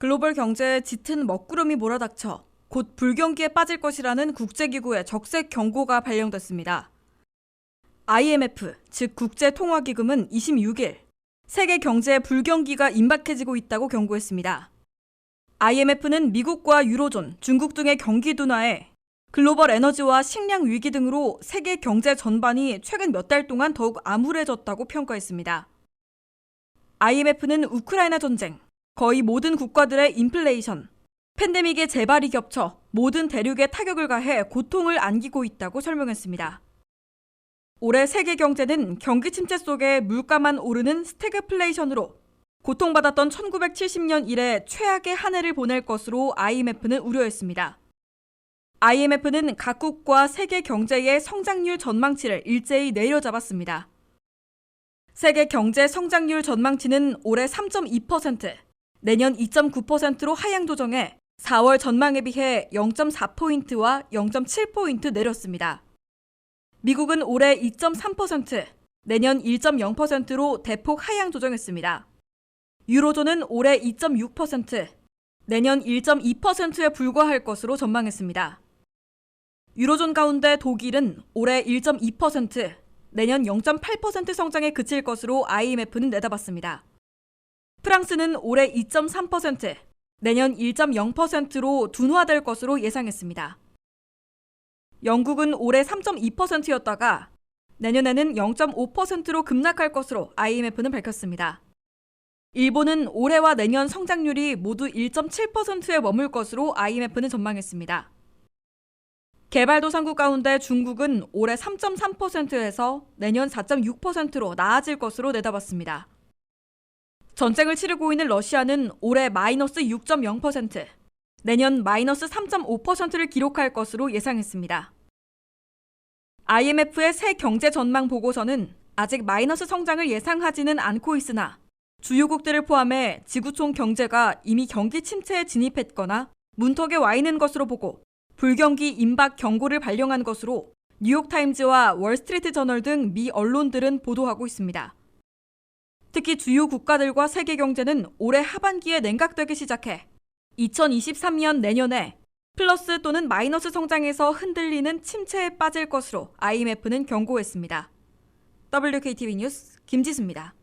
글로벌 경제에 짙은 먹구름이 몰아닥쳐 곧 불경기에 빠질 것이라는 국제기구의 적색 경고가 발령됐습니다. IMF, 즉 국제통화기금은 26일 세계 경제의 불경기가 임박해지고 있다고 경고했습니다. IMF는 미국과 유로존, 중국 등의 경기 둔화에 글로벌 에너지와 식량 위기 등으로 세계 경제 전반이 최근 몇 달 동안 더욱 암울해졌다고 평가했습니다. IMF는 우크라이나 전쟁, 거의 모든 국가들의 인플레이션, 팬데믹의 재발이 겹쳐 모든 대륙에 타격을 가해 고통을 안기고 있다고 설명했습니다. 올해 세계 경제는 경기 침체 속에 물가만 오르는 스태그플레이션으로 고통받았던 1970년 이래 최악의 한 해를 보낼 것으로 IMF는 우려했습니다. IMF는 각국과 세계 경제의 성장률 전망치를 일제히 내려잡았습니다. 세계 경제 성장률 전망치는 올해 3.2%, 내년 2.9%로 하향 조정해 4월 전망에 비해 0.4포인트와 0.7포인트 내렸습니다. 미국은 올해 2.3%, 내년 1.0%로 대폭 하향 조정했습니다. 유로존은 올해 2.6%, 내년 1.2%에 불과할 것으로 전망했습니다. 유로존 가운데 독일은 올해 1.2%, 내년 0.8% 성장에 그칠 것으로 IMF는 내다봤습니다. 프랑스는 올해 2.3%, 내년 1.0%로 둔화될 것으로 예상했습니다. 영국은 올해 3.2%였다가 내년에는 0.5%로 급락할 것으로 IMF는 밝혔습니다. 일본은 올해와 내년 성장률이 모두 1.7%에 머물 것으로 IMF는 전망했습니다. 개발도상국 가운데 중국은 올해 3.3%에서 내년 4.6%로 나아질 것으로 내다봤습니다. 전쟁을 치르고 있는 러시아는 올해 마이너스 6.0%, 내년 마이너스 3.5%를 기록할 것으로 예상했습니다. IMF의 새 경제 전망 보고서는 아직 마이너스 성장을 예상하지는 않고 있으나 주요국들을 포함해 지구촌 경제가 이미 경기 침체에 진입했거나 문턱에 와 있는 것으로 보고 불경기 임박 경고를 발령한 것으로 뉴욕타임즈와 월스트리트 저널 등 미 언론들은 보도하고 있습니다. 특히 주요 국가들과 세계 경제는 올해 하반기에 냉각되기 시작해 2023년 내년에 플러스 또는 마이너스 성장에서 흔들리는 침체에 빠질 것으로 IMF는 경고했습니다. WKTV 뉴스 김지수입니다.